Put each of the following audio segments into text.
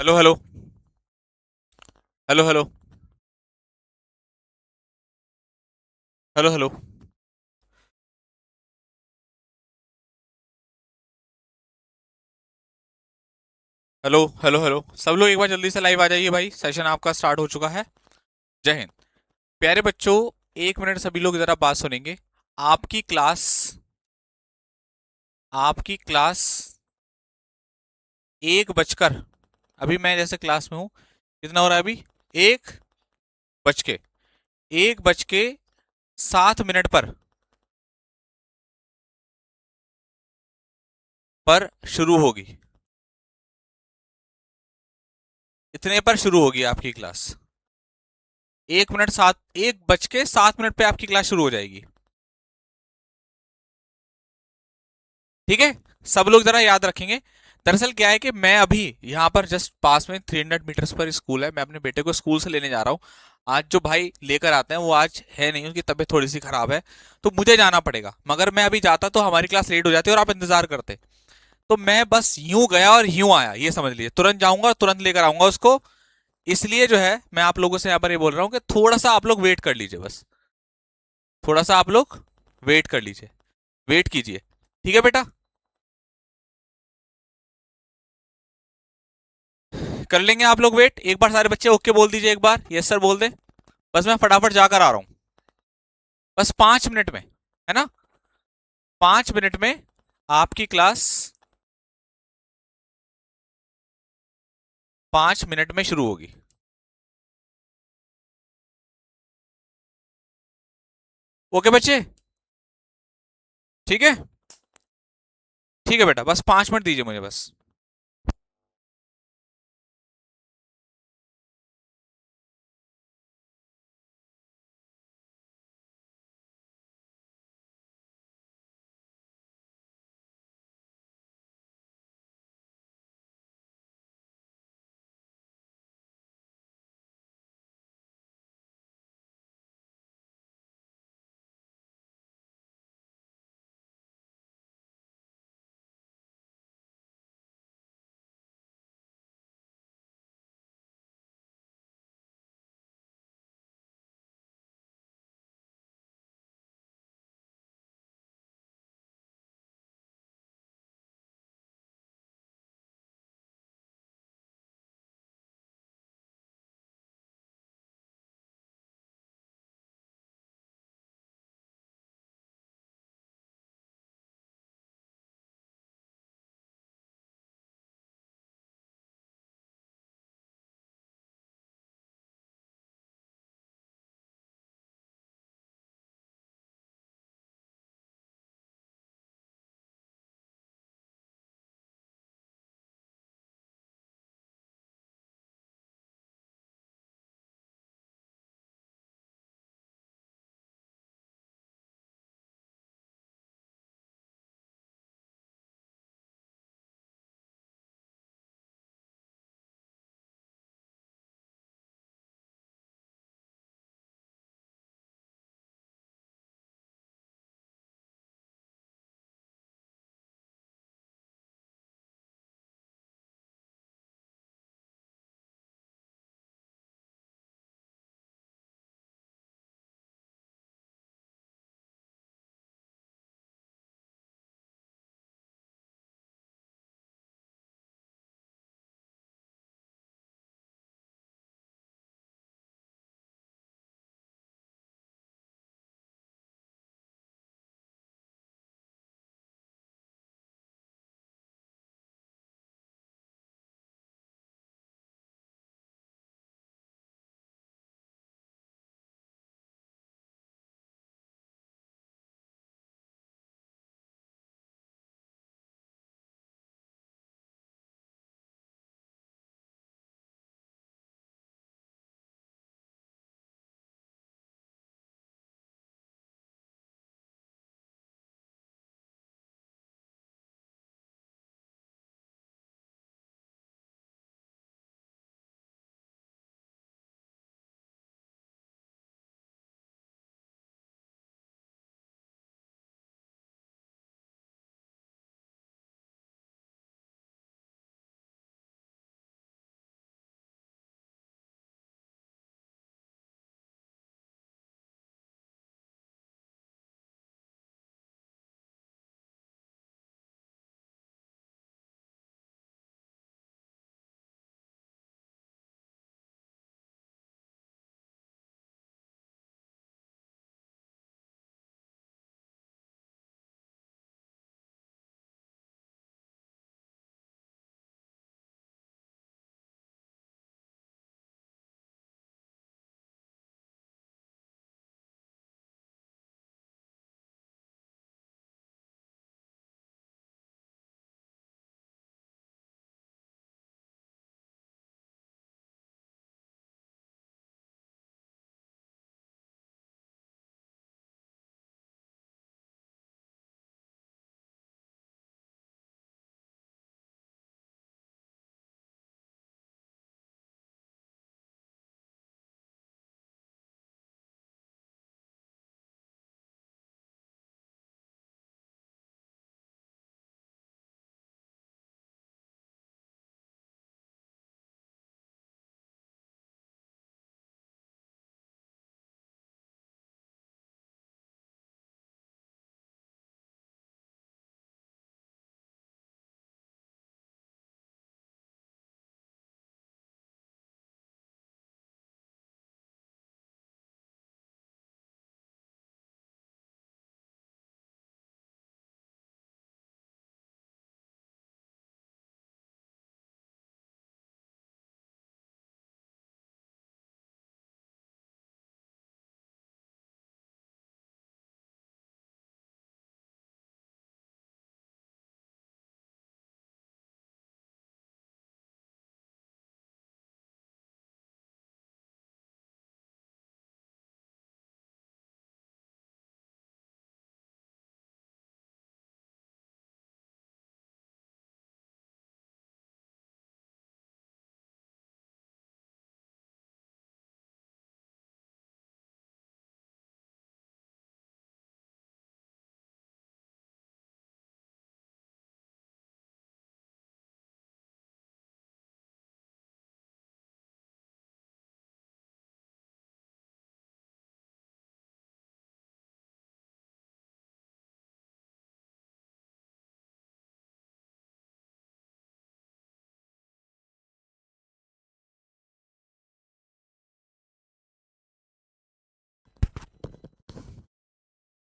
Hello hello. Hello hello. Hello hello. Hello hello hello. सब लोग एक बार जल्दी से लाइव आ जाइए भाई, सेशन आपका स्टार्ट हो चुका है। जय हिंद। प्यारे बच्चों, एक मिनट सभी लोग जरा बात सुनेंगे। आपकी क्लास आपकी क्लास 1 बजकर, अभी मैं जैसे क्लास में हूँ, कितना हो रहा है अभी? 1 बज के 1 बज के 7 मिनट पर शुरू होगी। इतने पर शुरू होगी आपकी क्लास। 1 बज के 7 मिनट पे आपकी क्लास शुरू हो जाएगी। ठीक है, सब लोग जरा याद रखेंगे। दरअसल क्या है कि मैं अभी यहाँ पर जस्ट पास में 300 मीटर्स पर स्कूल है, मैं अपने बेटे को स्कूल से लेने जा रहा हूँ। आज जो भाई लेकर आते हैं वो आज है नहीं, उनकी तबीयत थोड़ी सी खराब है, तो मुझे जाना पड़ेगा। मगर मैं अभी जाता तो हमारी क्लास लेट हो जाती और आप इंतजार करते। तो मैं बस यूं गया और यूं आया, ये समझ लीजिए। तुरंत जाऊंगा और तुरंत लेकर आऊंगा उसको। इसलिए जो है मैं आप लोगों से यहाँ पर ये बोल रहा हूँ कि थोड़ा सा आप लोग वेट कर लीजिए बस। थोड़ा सा आप लोग वेट कर लीजिए, वेट कीजिए। ठीक है बेटा, कर लेंगे आप लोग वेट। एक बार सारे बच्चे ओके बोल दीजिए, एक बार यस सर बोल दे। बस मैं फटाफट जाकर आ रहा हूं, बस 5 मिनट में, है ना? 5 मिनट में आपकी क्लास 5 मिनट में शुरू होगी। ओके बच्चे? ठीक है, ठीक है बेटा, बस 5 मिनट दीजिए मुझे बस।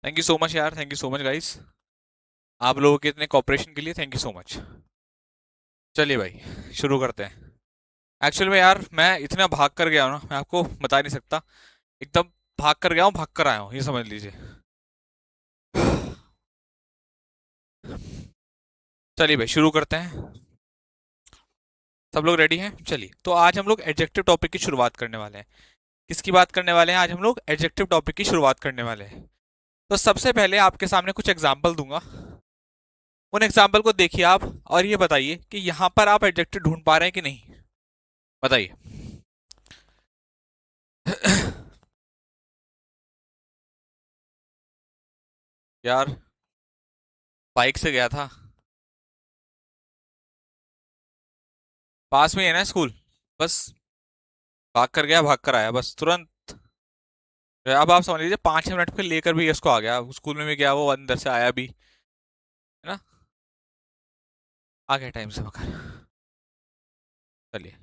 थैंक यू सो मच यार, thank you so much guys, आप लोगों के इतने कॉपरेशन के लिए थैंक यू सो मच। चलिए भाई शुरू करते हैं। एक्चुअल में यार मैं इतना भाग कर गया हूँ ना, मैं आपको बता नहीं सकता। एकदम भाग कर गया हूँ, भाग कर आया हूँ, ये समझ लीजिए। चलिए भाई शुरू करते हैं। सब लोग रेडी हैं? चलिए, तो आज हम लोग एडजेक्टिव टॉपिक की शुरुआत करने वाले हैं। किसकी बात करने वाले हैं? आज हम लोग एडजेक्टिव टॉपिक की शुरुआत करने वाले हैं। तो सबसे पहले आपके सामने कुछ एग्जाम्पल दूंगा, उन एग्जाम्पल को देखिए आप, और ये बताइए कि यहाँ पर आप एडजेक्टिव ढूंढ पा रहे हैं कि नहीं, बताइए। यार बाइक से गया था, पास में ही है ना स्कूल, बस भाग कर गया, भाग कर आया, बस तुरंत। अब आप समझ लीजिए 5 मिनट पे लेकर भी इसको आ गया, स्कूल में भी गया, वो अंदर से आया भी, है ना, आ गया टाइम से मगर। चलिए।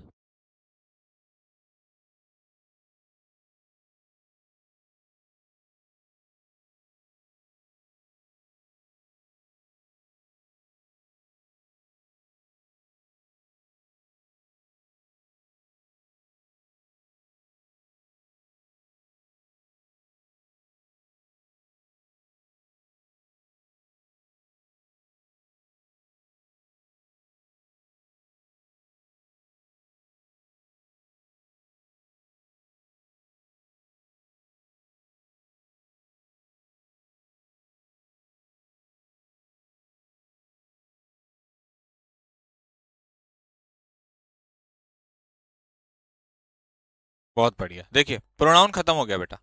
बहुत बढ़िया, देखिए प्रोनाउन खत्म हो गया बेटा।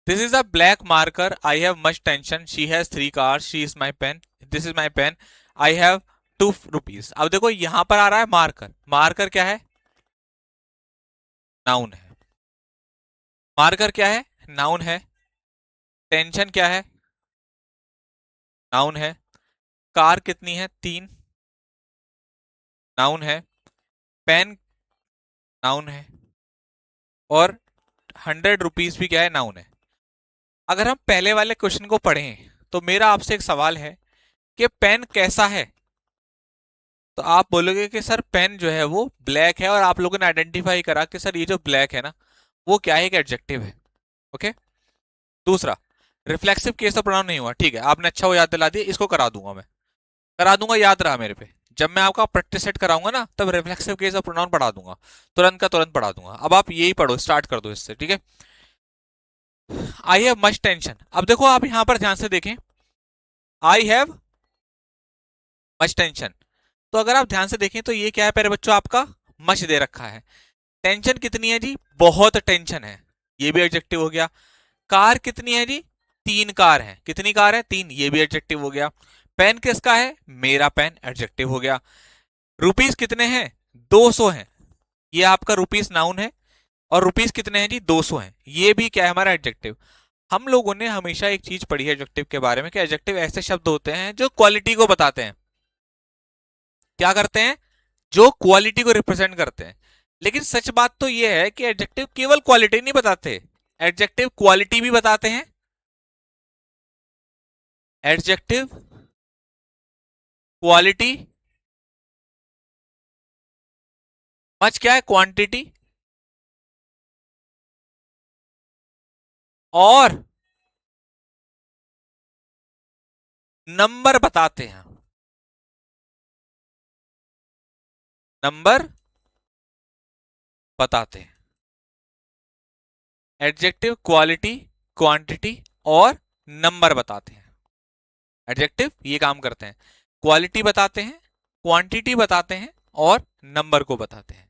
This is a black marker, I have much tension, she has 3 cars, she is my pen, this is my pen, I have 2 rupees। अब देखो यहां पर आ रहा है मार्कर, मार्कर क्या है? नाउन है। मार्कर क्या है? नाउन है। टेंशन क्या है? नाउन है। कार कितनी है? 3, नाउन है। पेन नाउन है। और 100 rupees भी क्या है? नाउन है। अगर हम पहले वाले क्वेश्चन को पढ़ें तो मेरा आपसे एक सवाल है कि पेन कैसा है। तो आप बोलोगे कि सर पेन जो है वो ब्लैक है, और आप लोगों ने आइडेंटिफाई करा कि सर ये जो ब्लैक है ना, वो क्या है? एक एडजेक्टिव है। ओके। दूसरा, रिफ्लेक्सिव केस ऑफ प्रोनाउन नहीं हुआ, ठीक है, आपने अच्छा वो याद दिला दिया, इसको करा दूंगा मैं, करा दूंगा, याद रहा मेरे पे। जब मैं आपका प्रैक्टिस सेट कराऊंगा ना, तब रिफ्लेक्सिव केस ऑफ प्रोनाउन पढ़ा दूंगा, तुरंत का तुरंत पढ़ा दूंगा। अब आप यही पढ़ो, स्टार्ट कर दो इससे, ठीक है। आई हैव मच टेंशन, अब देखो आप यहां पर ध्यान से देखें, आई हैव मच टेंशन, तो अगर आप ध्यान से देखें तो ये क्या है प्यारे बच्चों? आपका मच दे रखा है। टेंशन कितनी है जी? बहुत टेंशन है, ये भी एडजेक्टिव हो गया। कार कितनी है जी? 3 कार है। कितनी कार है? 3, ये भी एडजेक्टिव हो गया। पेन किसका है? मेरा पेन, एडजेक्टिव हो गया। रुपीस कितने हैं? 200 हैं, ये आपका रुपीस नाउन है। और रुपीस कितने हैं जी? 200 हैं, ये भी क्या है? हमारा एडजेक्टिव। हम लोगों ने हमेशा एक चीज पढ़ी है एडजेक्टिव के बारे में कि एडजेक्टिव ऐसे शब्द होते हैं जो क्वालिटी को बताते हैं। क्या करते हैं? जो क्वालिटी को रिप्रेजेंट करते हैं। लेकिन सच बात तो यह है कि एडजेक्टिव केवल क्वालिटी नहीं बताते, एडजेक्टिव क्वालिटी भी बताते हैं। एडजेक्टिव क्वालिटी, मच क्या है? क्वांटिटी, और नंबर बताते हैं। नंबर बताते हैं। एडजेक्टिव क्वालिटी, क्वांटिटी और नंबर बताते हैं। एडजेक्टिव ये काम करते हैं, क्वालिटी बताते हैं, क्वांटिटी बताते हैं और नंबर को बताते हैं।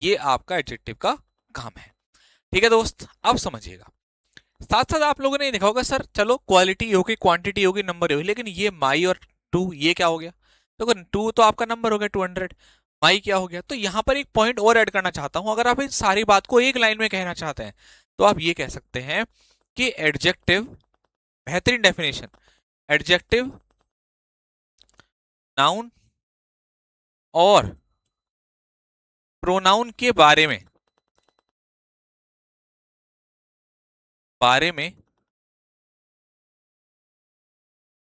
ये आपका एडजेक्टिव का काम है। ठीक है दोस्त, अब समझिएगा। साथ साथ आप लोगों ने देखा होगा सर, चलो क्वालिटी होगी, क्वांटिटी होगी, नंबर होगी, लेकिन ये माई और टू ये क्या हो गया? तो टू तो आपका नंबर हो गया 200, माई क्या हो गया? तो यहां पर एक पॉइंट और ऐड करना चाहता हूं, अगर आप इन सारी बात को एक लाइन में कहना चाहते हैं तो आप ये कह सकते हैं कि एडजेक्टिव, बेहतरीन डेफिनेशन, एडजेक्टिव नाउन और प्रोनाउन के बारे में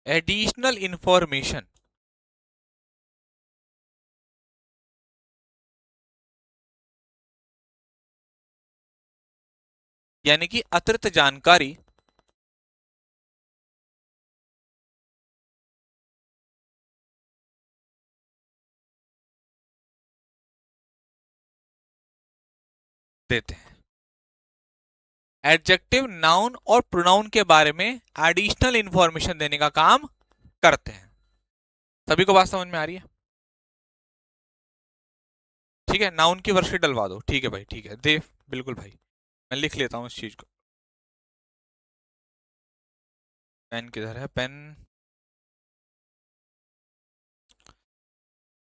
एडिशनल इंफॉर्मेशन, यानी कि अतिरिक्त जानकारी देते हैं। एडजेक्टिव नाउन और प्रोनाउन के बारे में एडिशनल इंफॉर्मेशन देने का काम करते हैं। सभी को बात समझ में आ रही है? ठीक है, नाउन की वर्कशीट डलवा दो। ठीक है भाई, ठीक है, दे, बिल्कुल भाई, मैं लिख लेता हूँ इस चीज को। पेन किधर है? पेन।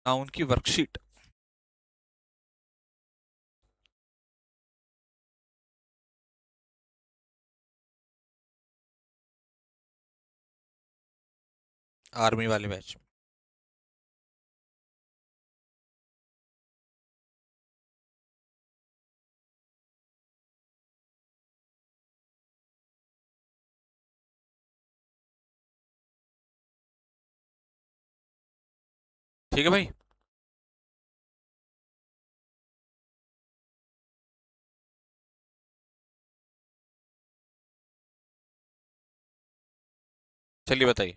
नाउन की वर्कशीट। आर्मी वाले बैच। ठीक है भाई। चलिए बताइए।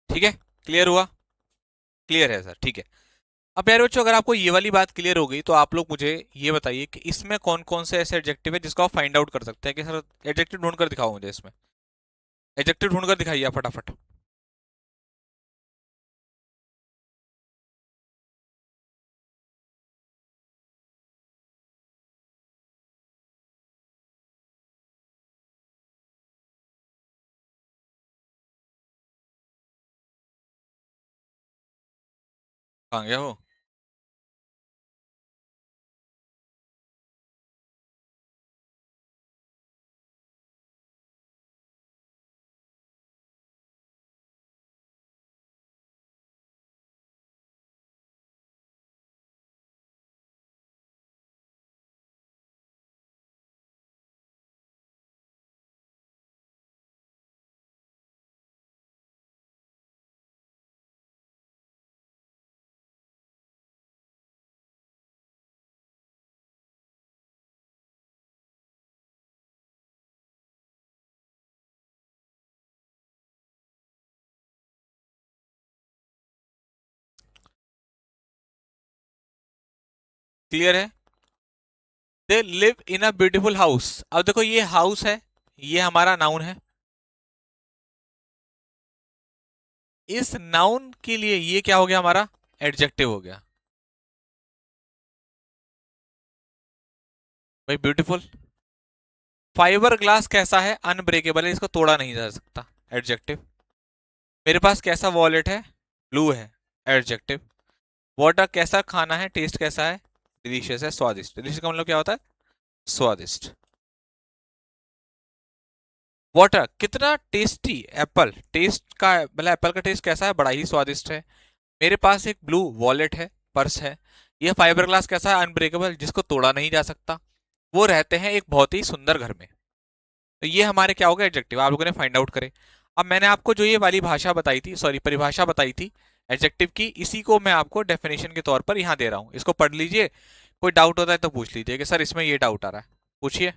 ठीक है, क्लियर हुआ? क्लियर है सर, ठीक है। अब प्यारे बच्चों, अगर आपको ये वाली बात क्लियर हो गई तो आप लोग मुझे ये बताइए कि इसमें कौन कौन से ऐसे एडजेक्टिव है जिसको आप फाइंड आउट कर सकते हैं कि सर एडजेक्टिव ढूंढ कर दिखाओ मुझे इसमें। एडजेक्टिव ढूंढ कर दिखाइए आप फटाफट। कहाँ गया वो? क्लियर है? They live in a beautiful house. अब देखो, ये हाउस है, ये हमारा नाउन है। इस नाउन के लिए ये क्या हो गया हमारा? एडजेक्टिव हो गया। भाई ब्यूटीफुल। फाइबर ग्लास कैसा है? अनब्रेकेबल है, इसको तोड़ा नहीं जा सकता। एडजेक्टिव। मेरे पास कैसा वॉलेट है? ब्लू है। एडजेक्टिव। वाटर कैसा खाना है? टेस्ट कैसा है? डिलीशियस है, स्वादिष्ट। डिलीशियस का मतलब क्या होता है? स्वादिष्ट। वाटर कितना टेस्टी। एप्पल टेस्ट का मतलब एप्पल का टेस्ट कैसा है? बड़ा ही स्वादिष्ट है। मेरे पास एक ब्लू वॉलेट है, पर्स है। यह फाइबर ग्लास कैसा है? अनब्रेकेबल, जिसको तोड़ा नहीं जा सकता। वो रहते हैं एक बहुत ही सुंदर घर में। तो ये हमारे क्या हो गए? एडजेक्टिव। आप लोगों ने फाइंड आउट करे। अब मैंने आपको जो ये वाली भाषा बताई थी, सॉरी परिभाषा बताई थी एडजेक्टिव की, इसी को मैं आपको डेफिनेशन के तौर पर यहां दे रहा हूं। इसको पढ़ लीजिए। कोई डाउट होता है तो पूछ लीजिए कि सर इसमें ये डाउट आ रहा है। पूछिए।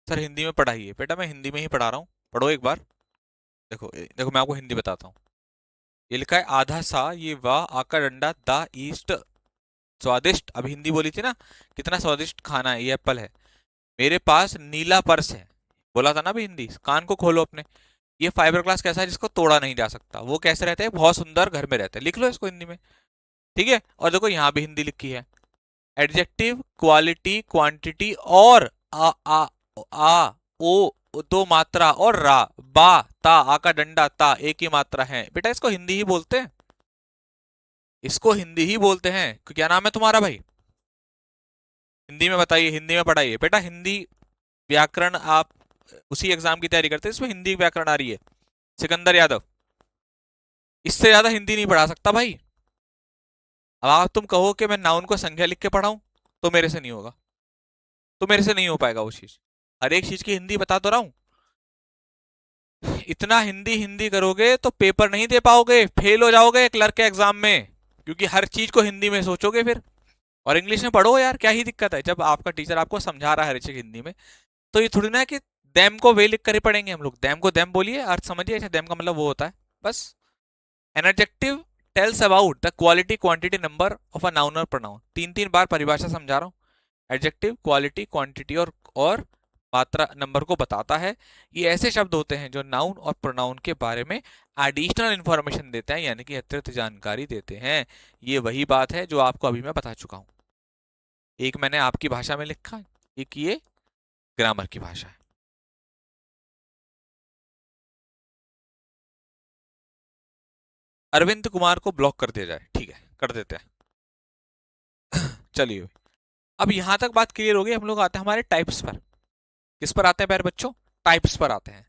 सर हिंदी में पढ़ाइए। बेटा मैं हिंदी में ही पढ़ा रहा हूँ, पढ़ो एक बार। देखो देखो मैं आपको हिंदी बताता हूँ। ये लिखा है आधा सा, ये वाह, आका डंडा, दा ईस्ट, स्वादिष्ट। अभी हिंदी बोली थी ना, कितना स्वादिष्ट खाना है, ये एप्पल है। मेरे पास नीला पर्स है, बोला था ना अभी हिंदी। कान को खोलो अपने। ये फाइबर ग्लास कैसा है जिसको तोड़ा नहीं जा सकता, वो कैसे रहते हैं, बहुत सुंदर घर में रहते हैं। लिख लो इसको हिंदी में, ठीक है। और देखो यहाँ भी हिंदी लिखी है। एडजेक्टिव, क्वालिटी, क्वांटिटी और आ ओ, दो मात्रा, और रा, बा, ता, आ का डंडा, ता, एक ही मात्रा है। बेटा इसको हिंदी ही बोलते हैं, इसको हिंदी ही बोलते हैं। क्या नाम है तुम्हारा भाई? हिंदी में बताइए, हिंदी में पढ़ाइए बेटा। हिंदी व्याकरण आप उसी एग्जाम की तैयारी करते हैं, इसमें हिंदी व्याकरण आ रही है। सिकंदर यादव, इससे ज्यादा हिंदी नहीं पढ़ा सकता भाई। अब आप तुम कहो कि मैं नाउन को संज्ञा लिख के पढ़ाऊं, तो मेरे से नहीं होगा, तो मेरे से नहीं हो पाएगा वो चीज। हर एक चीज की हिंदी बता तो रहा हूं। इतना हिंदी हिंदी करोगे तो पेपर नहीं दे पाओगे, फेल हो जाओगे क्लर्क के एग्जाम में, क्योंकि हर चीज को हिंदी में सोचोगे फिर। और इंग्लिश में पढ़ो यार, क्या ही दिक्कत है जब आपका टीचर आपको समझा रहा है हर चीज हिंदी में। तो ये थोड़ी ना है कि देम को वे लिख कर ही पढ़ेंगे हम लोग। देम को देम बोलिए, अर्थ समझिए। अच्छा, देम का मतलब वो होता है बस। An adjective tells about the quality, quantity, number of a noun और प्रोनाउन। तीन तीन बार परिभाषा समझा रहा हूँ। एडजेक्टिव क्वालिटी, क्वांटिटी और मात्रा, नंबर को बताता है। ये ऐसे शब्द होते हैं जो नाउन और प्रोनाउन के बारे में एडिशनल इंफॉर्मेशन देते हैं, यानी कि अतिरिक्त जानकारी देते हैं। ये वही बात है जो आपको अभी मैं बता चुका हूं। एक मैंने आपकी भाषा में लिखा, एक ये ग्रामर की भाषा है। अरविंद कुमार को ब्लॉक कर दिया जाए, ठीक है कर देते हैं। चलिए, अब यहां तक बात क्लियर हो गई। हम लोग आते हैं हमारे टाइप्स पर। किस पर आते हैं प्यारे बच्चों? टाइप्स पर आते हैं।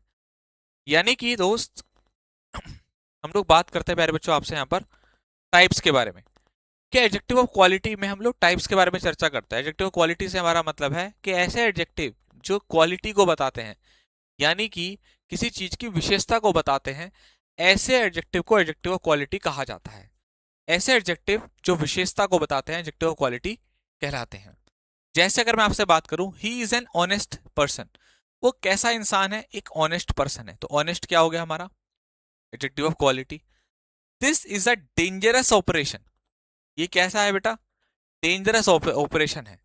यानी कि दोस्त, हम लोग बात करते हैं प्यारे बच्चों आपसे यहाँ पर टाइप्स के बारे में। क्या एडजेक्टिव ऑफ क्वालिटी में हम लोग टाइप्स के बारे में चर्चा करते हैं। एडजेक्टिव ऑफ क्वालिटी से हमारा मतलब है कि ऐसे एडजेक्टिव जो क्वालिटी को बताते हैं, यानी कि किसी चीज की विशेषता को बताते हैं, ऐसे एडजेक्टिव को एडजेक्टिव ऑफ क्वालिटी कहा जाता है। ऐसे एडजेक्टिव जो विशेषता को बताते हैं एडजेक्टिव ऑफ क्वालिटी कहलाते हैं। जैसे अगर मैं आपसे बात करूं, he is an honest person, वो कैसा इंसान है, एक ऑनेस्ट पर्सन है। तो ऑनेस्ट क्या हो गया हमारा? Adjective of quality. This is a dangerous operation, ये कैसा है बेटा? डेंजरस ऑपरेशन है।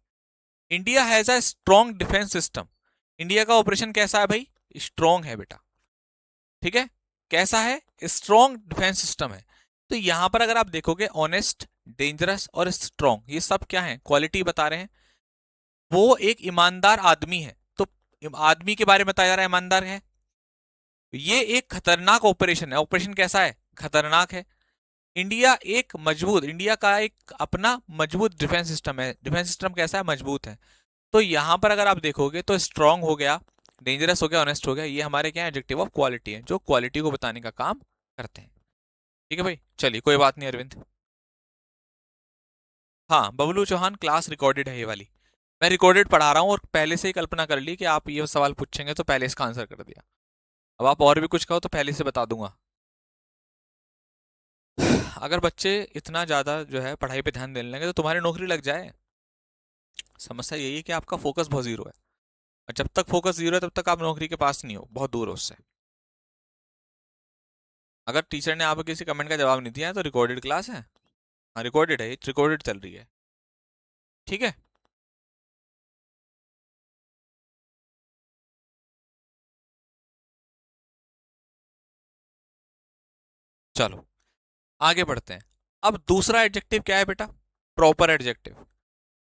India has a strong defence system, India का ऑपरेशन कैसा है भाई? स्ट्रॉन्ग है बेटा, ठीक है। कैसा है? स्ट्रॉन्ग डिफेंस सिस्टम है। तो यहां पर अगर आप देखोगे, ऑनेस्ट, डेंजरस और स्ट्रॉन्ग, ये सब क्या है? क्वालिटी बता रहे हैं। वो एक ईमानदार आदमी है, तो आदमी के बारे में बताया जा रहा है ईमानदार है। ये एक खतरनाक ऑपरेशन है, ऑपरेशन कैसा है? खतरनाक है। इंडिया एक मजबूत, इंडिया का एक अपना मजबूत डिफेंस सिस्टम है। डिफेंस सिस्टम कैसा है? मजबूत है। तो यहां पर अगर आप देखोगे तो स्ट्रांग हो गया, डेंजरस हो गया, ऑनेस्ट हो गया, ये हमारे क्या है? एडजेक्टिव ऑफ क्वालिटी है, जो क्वालिटी को बताने का काम करते हैं। ठीक है भाई, चलिए कोई बात नहीं अरविंद। हाँ, बबलू चौहान, क्लास रिकॉर्डेड है ये वाली। मैं रिकॉर्डेड पढ़ा रहा हूँ और पहले से ही कल्पना कर ली कि आप ये सवाल पूछेंगे, तो पहले इसका आंसर कर दिया। अब आप और भी कुछ कहो तो पहले से बता दूंगा। अगर बच्चे इतना ज्यादा जो है पढ़ाई पे ध्यान देने लगे तो तुम्हारी नौकरी लग जाए। समस्या यही है कि आपका फोकस बहुत जीरो है, और जब तक फोकस जीरो है तब तक आप नौकरी के पास नहीं हो, बहुत दूर हो उससे। अगर टीचर ने आपको किसी कमेंट का जवाब नहीं दिया है तो रिकॉर्डेड क्लास है। हाँ रिकॉर्डेड है, रिकॉर्डेड चल रही है, ठीक है। चलो आगे बढ़ते हैं। अब दूसरा एडजेक्टिव क्या है बेटा? Proper adjective.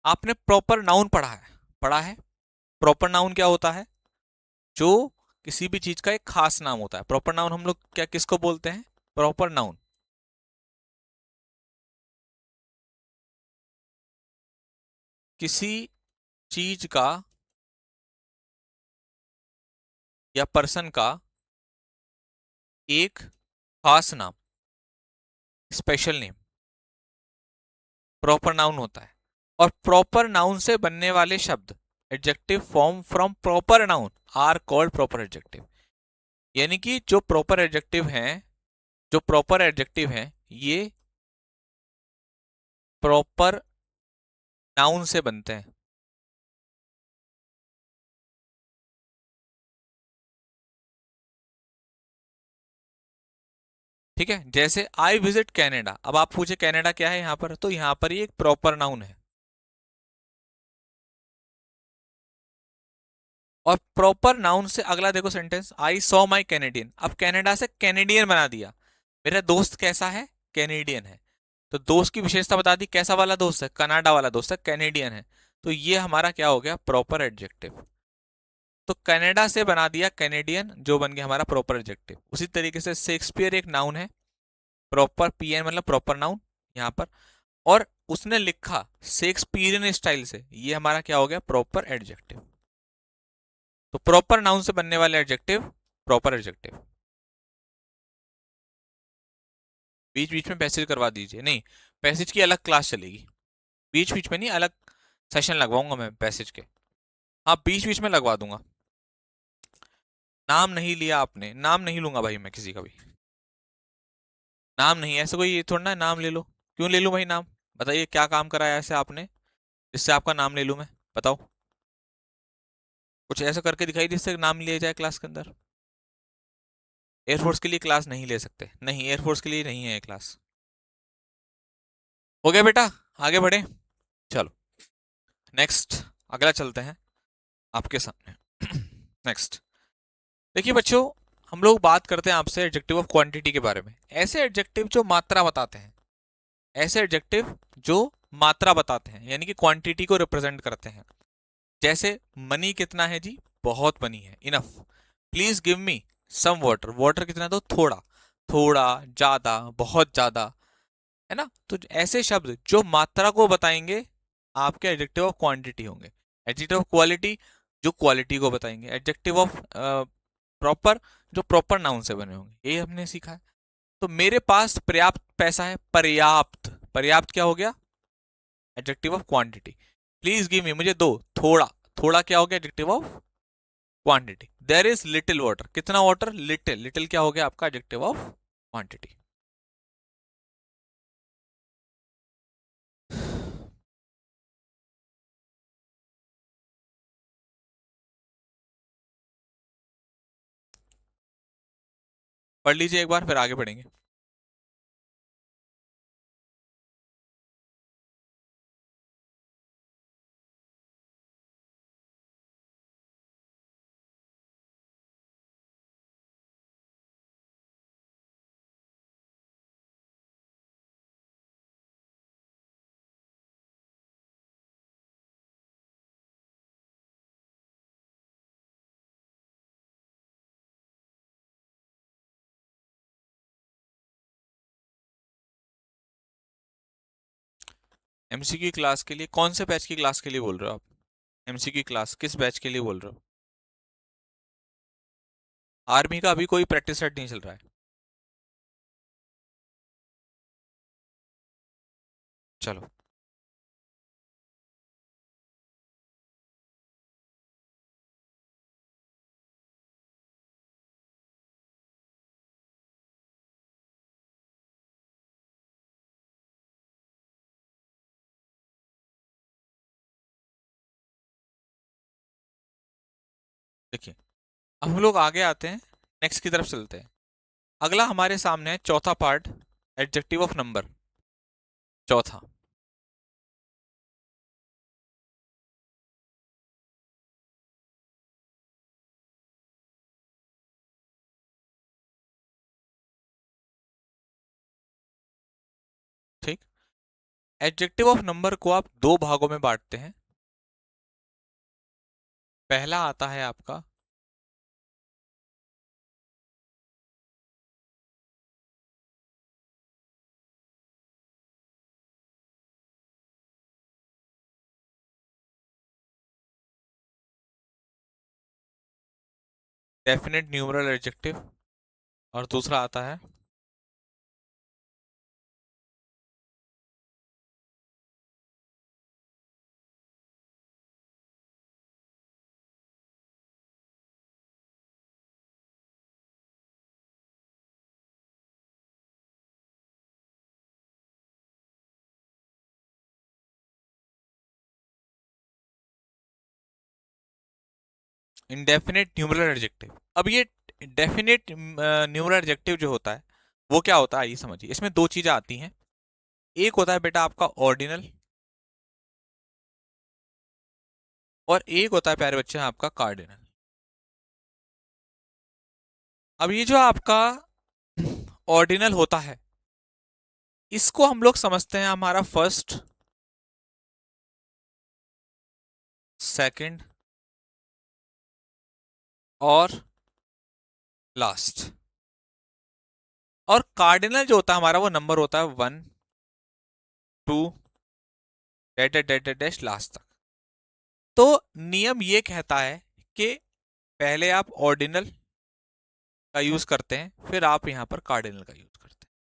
आपने प्रॉपर नाउन पढ़ा है? पढ़ा है। प्रॉपर नाउन क्या होता है? जो किसी भी चीज का एक खास नाम होता है। प्रॉपर नाउन हम लोग क्या किसको बोलते हैं? प्रॉपर नाउन किसी चीज का या पर्सन का एक खास नाम, स्पेशल नेम, प्रॉपर नाउन होता है। और प्रॉपर नाउन से बनने वाले शब्द, adjective form from proper noun, are called proper adjective. यानी कि जो प्रॉपर एडजेक्टिव हैं, जो प्रॉपर एडजेक्टिव हैं, ये प्रॉपर नाउन से बनते हैं। ठीक है, जैसे आई विजिट कनाडा। अब आप पूछे कनाडा क्या है यहाँ पर, तो यहाँ पर ये एक प्रॉपर नाउन है। और प्रॉपर नाउन से अगला देखो sentence, I saw my Canadian. अब कनाडा से कैनेडियन बना दिया। मेरा दोस्त कैसा है, कैनेडियन है। तो दोस्त की विशेषता बता दी, कैसा वाला दोस्त है, कनाडा वाला दोस्त है, कैनेडियन है। तो ये हमारा क्या हो गया, प्रॉपर एडजेक्टिव। तो कनाडा से बना दिया कैनेडियन, जो बन गया हमारा प्रॉपर एडजेक्टिव। उसी तरीके से शेक्सपियर एक नाउन है, प्रॉपर पीएन मतलब प्रॉपर नाउन यहाँ पर, और उसने लिखा शेक्सपियरियन स्टाइल से, ये हमारा क्या हो गया, प्रॉपर एडजेक्टिव। तो प्रॉपर नाउन से बनने वाले एडजेक्टिव प्रॉपर एडजेक्टिव। बीच बीच में पैसेज करवा दीजिए, नहीं पैसेज की अलग क्लास चलेगी, बीच बीच में नहीं, अलग सेशन लगवाऊंगा मैं पैसेज के। हाँ बीच बीच में लगवा दूंगा। नाम नहीं लिया आपने, नाम नहीं लूंगा भाई मैं किसी का भी। नाम नहीं, ऐसे कोई ये थोड़ा ना नाम ले लो। क्यों ले लूं भाई नाम, बताइए क्या काम कराया ऐसे आपने जिससे आपका नाम ले लूं मैं, बताओ। कुछ ऐसा करके दिखाई जिससे नाम लिया जाए क्लास के अंदर। एयरफोर्स के लिए क्लास नहीं ले सकते, नहीं एयरफोर्स के लिए नहीं है ये क्लास। हो गया बेटा, आगे बढ़े, चलो नेक्स्ट, अगला चलते हैं आपके सामने। नेक्स्ट, देखिए बच्चों, हम लोग बात करते हैं आपसे एडजेक्टिव ऑफ क्वांटिटी के बारे में। ऐसे एडजेक्टिव जो मात्रा बताते हैं, ऐसे एडजेक्टिव जो मात्रा बताते हैं, यानी कि क्वांटिटी को रिप्रेजेंट करते हैं। जैसे मनी कितना है जी, बहुत मनी है, enough. Please give me some water, water कितना, तो थोड़ा, थोड़ा, ज्यादा, बहुत ज्यादा, है ना। तो ऐसे शब्द जो मात्रा को बताएंगे आपके एडजेक्टिव ऑफ क्वांटिटी होंगे। एडजेक्टिव ऑफ क्वालिटी जो क्वालिटी को बताएंगे। एडजेक्टिव ऑफ प्रॉपर जो प्रॉपर नाउन से बने होंगे, ये हमने सीखा है। तो मेरे पास पर्याप्त पैसा है, पर्याप्त, पर्याप्त क्या हो गया, adjective of quantity. Please give me, मुझे दो, थोड़ा, थोड़ा क्या हो गया, adjective of quantity. There is little water, कितना वाटर, लिटिल, लिटिल क्या हो गया आपका एडजेक्टिव ऑफ क्वांटिटी। पढ़ लीजिए एक बार, फिर आगे बढ़ेंगे। एमसीक्यू क्लास के लिए कौन से बैच की क्लास के लिए बोल रहे हो आप, एमसीक्यू क्लास किस बैच के लिए बोल रहे हो। आर्मी का अभी कोई प्रैक्टिस सेट नहीं चल रहा है। चलो, देखिए अब हम लोग आगे आते हैं, नेक्स्ट की तरफ चलते हैं। अगला हमारे सामने है चौथा पार्ट, एडजेक्टिव ऑफ नंबर, चौथा। ठीक, एडजेक्टिव ऑफ नंबर को आप दो भागों में बांटते हैं। पहला आता है आपका डेफिनेट न्यूमरल एडजेक्टिव, और दूसरा आता है, इनडेफिनेट न्यूमरल एडजेक्टिव। अब ये डेफिनेट न्यूमरल एडजेक्टिव जो होता है वो क्या होता है, आइए समझिए। इसमें दो चीजें आती हैं। एक होता है बेटा आपका ऑर्डिनल, और एक होता है प्यारे बच्चे आपका कार्डिनल। अब ये जो आपका ऑर्डिनल होता है, इसको हम लोग समझते हैं हमारा फर्स्ट, सेकंड और लास्ट। और कार्डिनल जो होता है हमारा, वो नंबर होता है 1 2 dash dash dash dash last तक। तो नियम ये कहता है कि पहले आप ऑर्डिनल का यूज करते हैं, फिर आप यहां पर कार्डिनल का यूज करते हैं।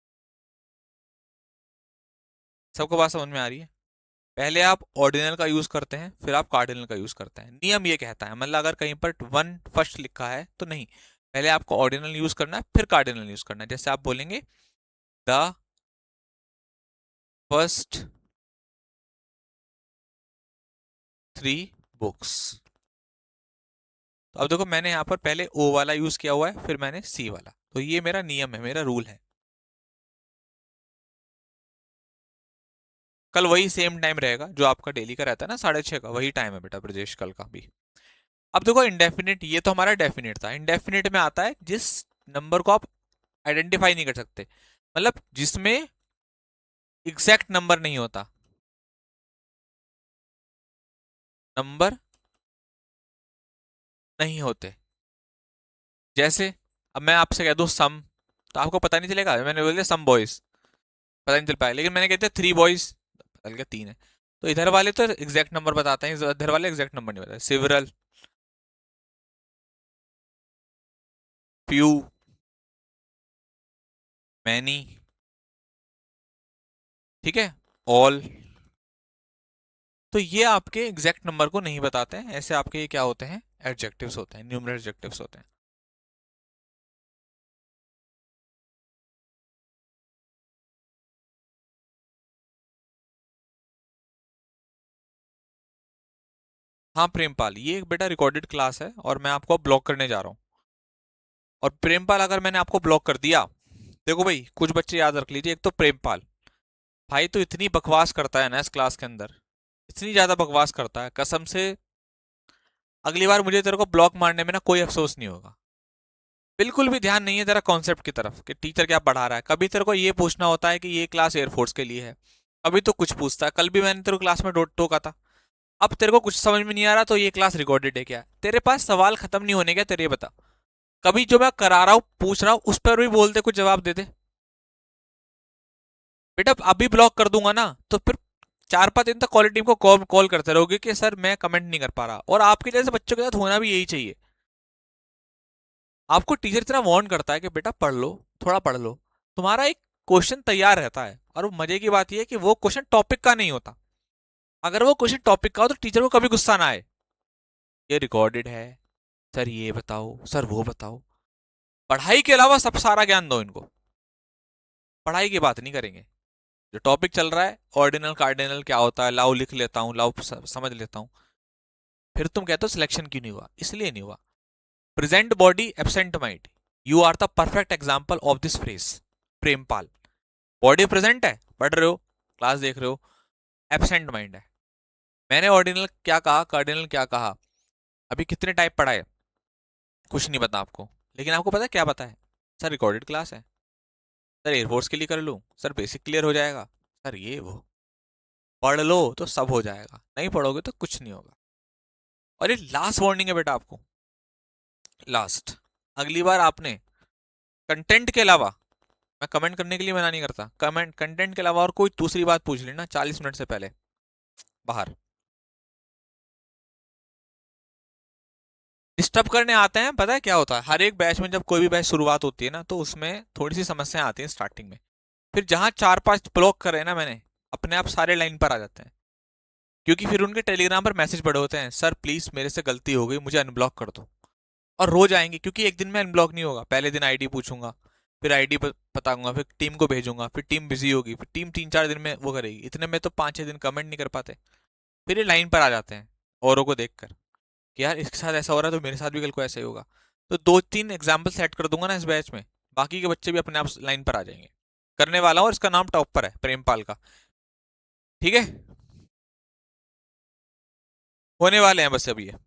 सबको बात समझ में आ रही है? पहले आप ऑर्डिनल का यूज करते हैं, फिर आप कार्डिनल का यूज करते हैं। नियम ये कहता है, मतलब अगर कहीं पर वन फर्स्ट लिखा है तो नहीं, पहले आपको ऑर्डिनल यूज करना है, फिर कार्डिनल यूज करना है। जैसे आप बोलेंगे द फर्स्ट 3 बुक्स। तो अब देखो, मैंने यहां पर पहले ओ वाला यूज किया हुआ है, फिर मैंने सी वाला। तो ये मेरा नियम है, मेरा रूल है। कल वही सेम टाइम रहेगा जो आपका डेली का रहता है ना, 6:30 का, वही टाइम है बेटा ब्रजेश, कल का भी। अब देखो इंडेफिनिट, ये तो हमारा डेफिनिट था। इंडेफिनिट में आता है जिस नंबर को आप आइडेंटिफाई नहीं कर सकते, मतलब जिसमें एग्जैक्ट नंबर नहीं होता, नंबर नहीं होते। जैसे अब मैं आपसे कह दूं सम, तो आपको पता नहीं चलेगा। मैंने बोल दिया सम बॉयज, पता नहीं चल पाया। लेकिन मैंने कहते 3 बॉयज, पता चल गया 3 है। तो इधर वाले तो एग्जैक्ट नंबर बताते हैं, इधर वाले एग्जैक्ट नंबर नहीं बताते। सिवरल, फ्यू, मैनी, ठीक है, ऑल। तो ये आपके एग्जैक्ट नंबर को नहीं बताते हैं। ऐसे आपके ये क्या होते हैं, एडजेक्टिव्स होते हैं, न्यूमरल एडजेक्टिव्स होते हैं। हाँ प्रेमपाल, ये एक बेटा रिकॉर्डेड क्लास है और मैं आपको ब्लॉक करने जा रहा हूँ। और प्रेमपाल अगर मैंने आपको ब्लॉक कर दिया, देखो भाई कुछ बच्चे याद रख लीजिए। एक तो प्रेमपाल भाई तो इतनी बकवास करता है ना इस क्लास के अंदर, इतनी ज्यादा बकवास करता है कसम से। अगली बार मुझे तेरे को ब्लॉक मारने में ना कोई अफसोस नहीं होगा। बिल्कुल भी ध्यान नहीं है तेरा कॉन्सेप्ट की तरफ कि टीचर क्या पढ़ा रहा है। कभी तेरे को ये पूछना होता है कि ये क्लास एयरफोर्स के लिए है, अभी तो कुछ पूछता है। कल भी मैंने तेरे को क्लास में टोका था। अब तेरे को कुछ समझ में नहीं आ रहा तो ये क्लास रिकॉर्डेड है क्या? तेरे पास सवाल खत्म नहीं होने क्या तेरे, ये बता। कभी जो मैं करा रहा हूं पूछ रहा हूं उस पर भी बोलते, कुछ जवाब देते। बेटा अभी ब्लॉक कर दूंगा ना तो फिर 4-5 दिन तक कॉल टीम को कॉल करते रहोगे कि सर मैं कमेंट नहीं कर पा रहा। और आपके जैसे बच्चों के साथ होना भी यही चाहिए। आपको टीचर इतना वार्न करता है कि बेटा पढ़ लो, थोड़ा पढ़ लो, तुम्हारा एक क्वेश्चन तैयार रहता है। और वो मजे की बात यह है कि वो क्वेश्चन टॉपिक का नहीं होता। अगर वो क्वेश्चन टॉपिक का हो तो टीचर को कभी गुस्सा ना आए, ये रिकॉर्डेड है, सर ये बताओ, सर वो बताओ। पढ़ाई के अलावा सब सारा ज्ञान दो इनको, पढ़ाई की बात नहीं करेंगे। जो टॉपिक चल रहा है, ऑर्डिनल कार्डिनल क्या होता है, लाओ लिख लेता हूँ, लाओ समझ लेता हूँ। फिर तुम कहते हो सिलेक्शन क्यों नहीं हुआ? इसलिए नहीं हुआ। Present body absent mind, you are the perfect example of this phrase. Prempal, body present है, पढ़ रहे हो, क्लास देख रहे हो, एब्सेंट माइंड है। मैंने ऑर्डिनल क्या कहा, कार्डिनल क्या कहा, अभी कितने टाइप पढ़ा है कुछ नहीं पता आपको। लेकिन आपको पता है क्या पता है? सर रिकॉर्डेड क्लास है, सर एयरफोर्स के लिए कर लूँ, सर बेसिक क्लियर हो जाएगा, सर ये वो। पढ़ लो तो सब हो जाएगा, नहीं पढ़ोगे तो कुछ नहीं होगा। और ये लास्ट वार्निंग है बेटा आपको, लास्ट। अगली बार आपने कंटेंट के अलावा, मैं कमेंट करने के लिए मना नहीं करता, कमेंट कंटेंट के अलावा और कोई दूसरी बात पूछ लेना 40 मिनट से पहले, बाहर। डिस्टर्ब करने आते हैं, पता है क्या होता है, हर एक बैच में जब कोई भी बैच शुरुआत होती है ना तो उसमें थोड़ी सी समस्याएं आती हैं स्टार्टिंग में। फिर जहां 4-5 ब्लॉक करे ना मैंने, अपने आप सारे लाइन पर आ जाते हैं। क्योंकि फिर उनके टेलीग्राम पर मैसेज पड़े होते हैं, सर प्लीज मेरे से गलती हो गई, मुझे अनब्लॉक कर दो। और रोज आएंगे, क्योंकि एक दिन में अनब्लॉक नहीं होगा। पहले दिन आईडी पूछूंगा, फिर आईडी बताऊंगा, फिर टीम को भेजूंगा, फिर टीम बिजी होगी, फिर टीम 3-4 दिन में वो करेगी। इतने में तो 5-6 दिन कमेंट नहीं कर पाते। फिर ये लाइन पर आ जाते हैं औरों को देखकर कि यार इसके साथ ऐसा हो रहा है तो मेरे साथ भी कल को ऐसा ही होगा। तो 2-3 एग्जाम्पल सेट कर दूंगा ना इस बैच में, बाकी के बच्चे भी अपने आप लाइन पर आ जाएंगे। करने वाला हूँ और इसका नाम टॉप पर है, प्रेमपाल का। ठीक है, होने वाले हैं बस अभी ये।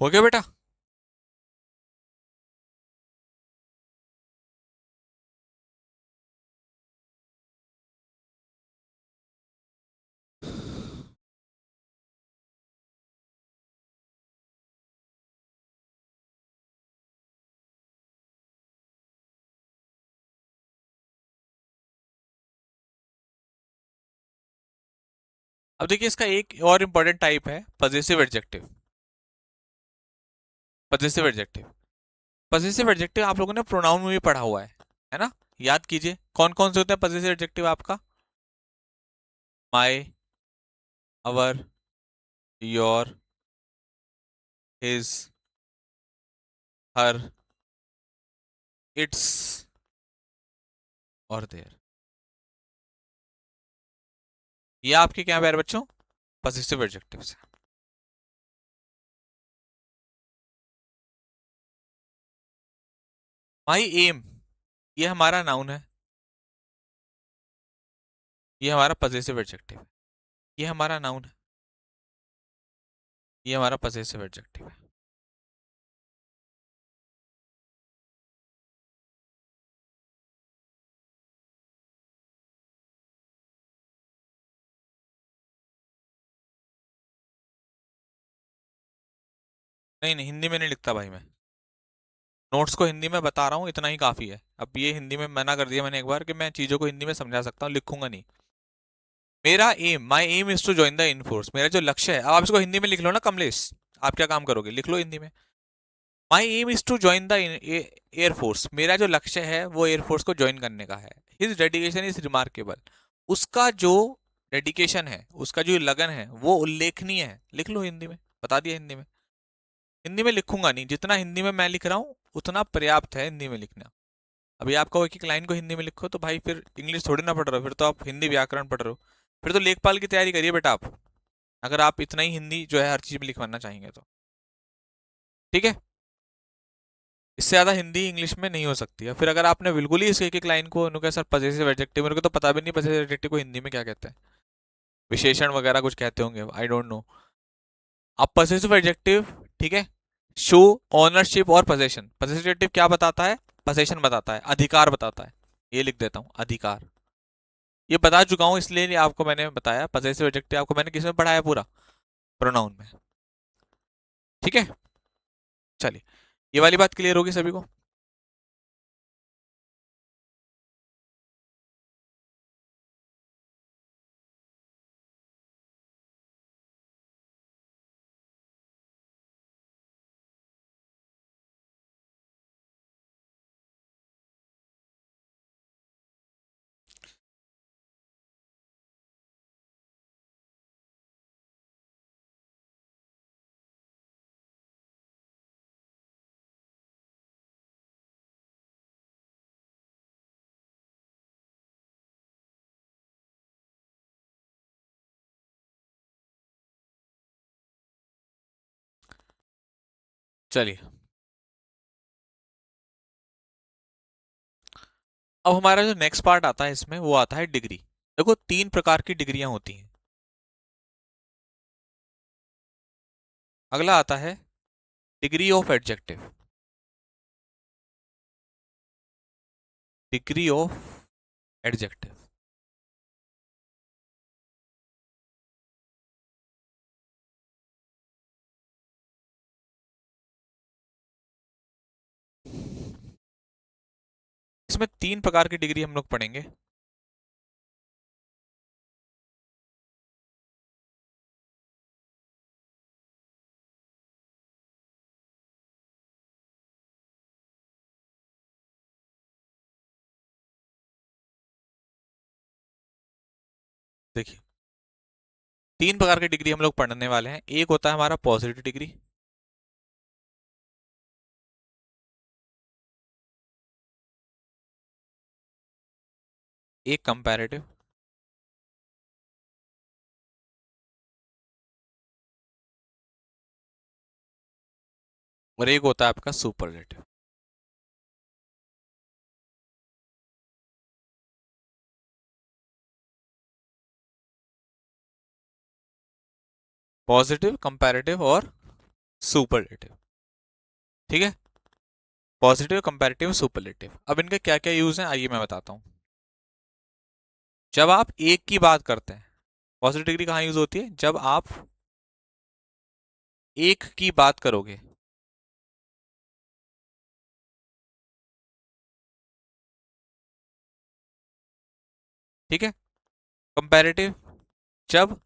हो गया बेटा। अब देखिए, इसका एक और इम्पोर्टेंट टाइप है possessive adjective. Possessive adjective, possessive adjective आप लोगों ने प्रोनाउन में भी पढ़ा हुआ है ना? याद कीजिए कौन कौन से होते हैं पजेसिव एडजेक्टिव आपका। माई, अवर, योर, हिज, हर, इट्स और देयर। ये आपके क्या प्यारे बच्चों, पजेसिव एडजेक्टिव्स हैं। माई एम, ये हमारा नाउन है, ये हमारा पजेसिव एडजेक्टिव है। ये हमारा नाउन है, ये हमारा पजेसिव एडजेक्टिव है। नहीं नहीं, हिंदी में नहीं लिखता भाई मैं। नोट्स को हिंदी में बता रहा हूँ, इतना ही काफी है। अब ये हिंदी में मना कर दिया मैंने एक बार कि मैं चीजों को हिंदी में समझा सकता हूँ, लिखूंगा नहीं। मेरा aim, my aim is to join the in force, मेरा जो लक्ष्य है। अब आप इसको हिंदी में लिख लो ना कमलेश। आप क्या काम करोगे, लिख लो हिंदी में। My aim is to join the air force, मेरा जो लक्ष्य है वो एयरफोर्स को ज्वाइन करने का है। हिज डेडिकेशन इज रिमार्केबल, उसका जो डेडिकेशन है, उसका जो लगन है वो उल्लेखनीय है। लिख लो हिंदी में, बता दिया हिंदी में। हिंदी में लिखूंगा नहीं, जितना हिंदी में मैं लिख रहा हूँ उतना पर्याप्त है हिंदी में लिखना। अभी आपको एक एक लाइन को हिंदी में लिखो तो भाई फिर इंग्लिश थोड़ी ना पढ़ रहे हो, फिर तो आप हिंदी व्याकरण पढ़ रहे हो। फिर तो लेखपाल की तैयारी करिए बेटा आप, अगर आप इतना ही हिंदी जो है हर चीज में लिखवाना चाहेंगे तो। ठीक है, इससे ज्यादा हिंदी इंग्लिश में नहीं हो सकती है। फिर अगर आपने बिल्कुल ही इस एक एक लाइन को उन्होंने सर पजेसिव एडजेक्टिव, मेरे को तो पता भी नहीं पजेसिव एडजेक्टिव को हिंदी में क्या कहते हैं, विशेषण वगैरह कुछ कहते होंगे, आई डोंट नो। अब पजेसिव एडजेक्टिव, ठीक है, शो ओनरशिप और पोजेशन। पजेसिव एडजेक्टिव क्या बताता है, पोजेशन बताता है, अधिकार बताता है। ये लिख देता हूं, अधिकार। ये बता चुका हूं इसलिए आपको मैंने बताया, पजेसिव एडजेक्टिव आपको मैंने किस में पढ़ाया पूरा, प्रोनाउन में। ठीक है, चलिए, ये वाली बात क्लियर होगी सभी को। चलिए, अब हमारा जो नेक्स्ट पार्ट आता है इसमें वो आता है डिग्री। देखो, तीन प्रकार की डिग्रियां होती हैं। अगला आता है degree of adjective. Degree of adjective, इसमें तीन प्रकार की डिग्री हम लोग पढ़ेंगे। देखिए, तीन प्रकार की डिग्री हम लोग पढ़ने वाले हैं। एक होता है हमारा पॉजिटिव डिग्री, एक कंपैरेटिव, और एक होता है आपका सुपरलेटिव। पॉजिटिव, कंपैरेटिव और सुपरलेटिव। ठीक है, पॉजिटिव, कंपैरेटिव, सुपरलेटिव। अब इनके क्या क्या यूज हैं आइए मैं बताता हूँ। जब आप एक की बात करते हैं, पॉजिटिव डिग्री कहाँ यूज होती है? जब आप एक की बात करोगे। ठीक है, कंपैरेटिव जब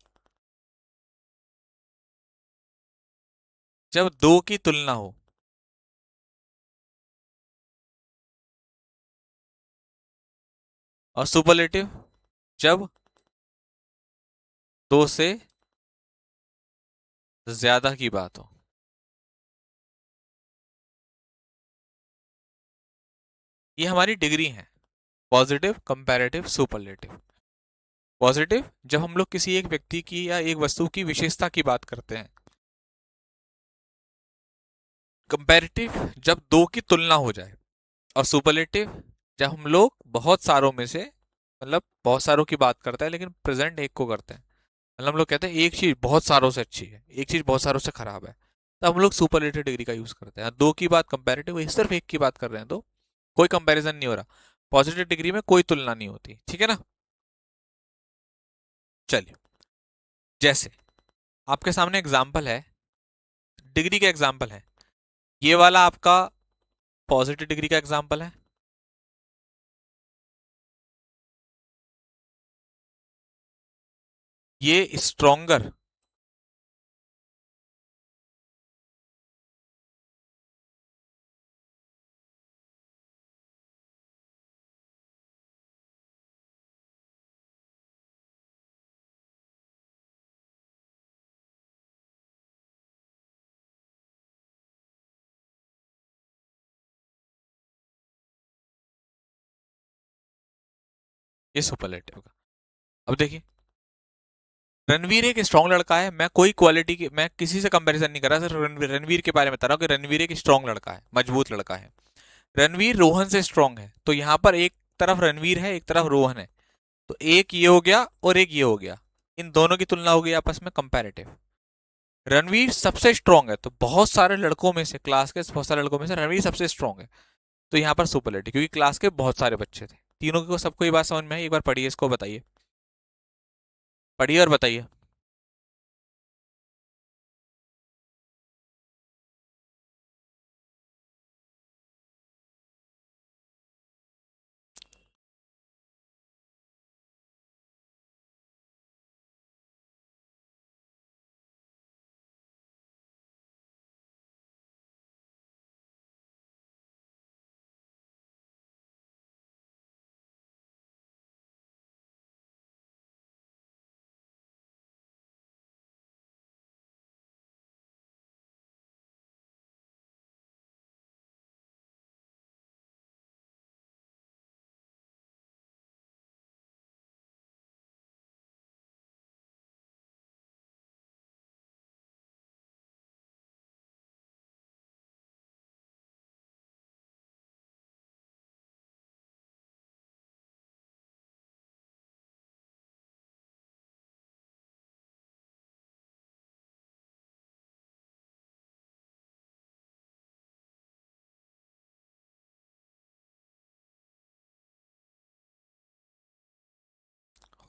जब दो की तुलना हो। और सुपरलेटिव जब दो से ज्यादा की बात हो। ये हमारी डिग्री है, पॉजिटिव, कंपैरेटिव, सुपरलेटिव। पॉजिटिव जब हम लोग किसी एक व्यक्ति की या एक वस्तु की विशेषता की बात करते हैं। कंपैरेटिव जब दो की तुलना हो जाए। और सुपरलेटिव जब हम लोग बहुत सारों में से, मतलब बहुत सारों की बात करते हैं लेकिन प्रेजेंट एक को करते हैं। मतलब हम लोग कहते हैं एक चीज बहुत सारों से अच्छी है, एक चीज बहुत सारों से खराब है, तो हम लोग सुपरलेटिव डिग्री का यूज करते हैं। दो की बात कंपैरेटिव, सिर्फ एक की बात कर रहे हैं तो कोई कंपैरिजन नहीं हो रहा। पॉजिटिव डिग्री में कोई तुलना नहीं होती। ठीक है ना? चलिए, जैसे आपके सामने एग्जाम्पल है, डिग्री का एग्जाम्पल है। ये वाला आपका पॉजिटिव डिग्री का एग्जाम्पल है। ये स्ट्रोंगर, ये सुपरलेटिव का। अब देखिए, रणवीर एक स्ट्रांग लड़का है। मैं कोई क्वालिटी की, मैं किसी से कंपैरिजन नहीं कर रहा, सिर्फ रणवीर रणवीर के बारे में बता रहा हूँ कि रणवीर एक स्ट्रांग लड़का है, मजबूत लड़का है। रणवीर रोहन से स्ट्रांग है, तो यहाँ पर एक तरफ रणवीर है, एक तरफ रोहन है, तो एक ये हो गया और एक ये हो गया। इन दोनों की तुलना हो गई आपस में, कंपैरेटिव। रणवीर सबसे स्ट्रांग है, तो बहुत सारे लड़कों में से, क्लास के बहुत सारे लड़कों में से रणवीर सबसे स्ट्रांग है, तो यहाँ पर सुपरलेटिव, क्योंकि क्लास के बहुत सारे बच्चे थे। तीनों को, सबको ये बात समझ में आई? एक बार पढ़िए इसको, बताइए, पढ़िए और बताइए।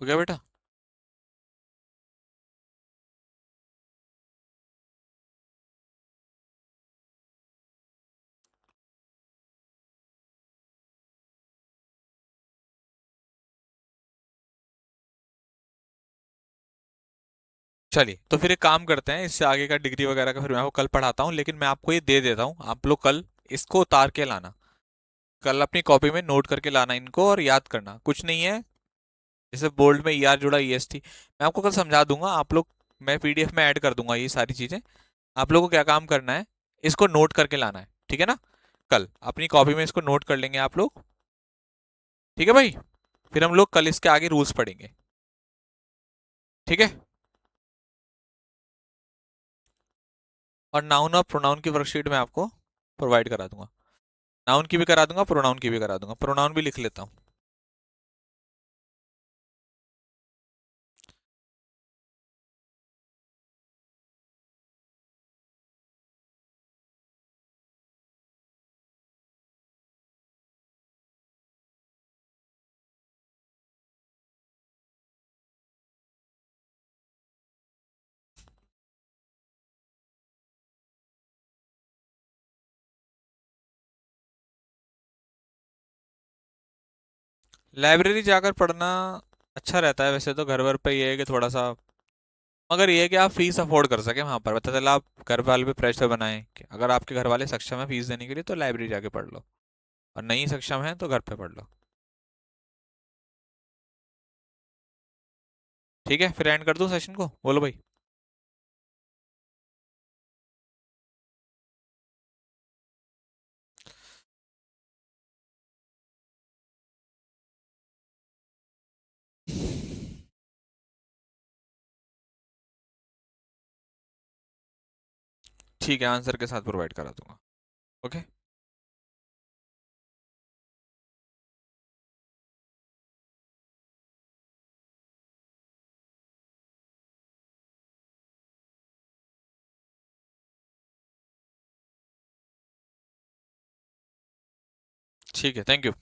हो गया बेटा? चलिए, तो फिर एक काम करते हैं, इससे आगे का डिग्री वगैरह का फिर मैं आपको कल पढ़ाता हूँ, लेकिन मैं आपको ये दे देता हूँ, आप लोग कल इसको उतार के लाना। कल अपनी कॉपी में नोट करके लाना इनको, और याद करना, कुछ नहीं है। जैसे बोल्ड में ER जुड़ा EST, मैं आपको कल समझा दूंगा आप लोग। मैं PDF में ऐड कर दूंगा ये सारी चीजें। आप लोगों को क्या काम करना है, इसको नोट करके लाना है, ठीक है ना। कल अपनी कॉपी में इसको नोट कर लेंगे आप लोग, ठीक है भाई। फिर हम लोग कल इसके आगे रूल्स पढ़ेंगे, ठीक है। और नाउन और प्रोनाउन की वर्कशीट में आपको प्रोवाइड करा दूंगा। नाउन की भी करा दूंगा, प्रोनाउन की भी करा दूंगा। प्रोनाउन भी लिख लेता हूँ। लाइब्रेरी जाकर पढ़ना अच्छा रहता है वैसे तो। घर वर पे ये है कि थोड़ा सा, मगर ये है कि आप फीस अफोर्ड कर सके वहां पर। पता चला आप घर वाले पे प्रेशर बनाएं कि अगर आपके घर वाले सक्षम है फीस देने के लिए तो लाइब्रेरी जाके पढ़ लो, और नहीं सक्षम है तो घर पे पढ़ लो। ठीक है, फिर एंड कर दूं सेशन को, बोलो भाई। ठीक है, आंसर के साथ प्रोवाइड करा दूंगा। ओके। ठीक है, थैंक यू।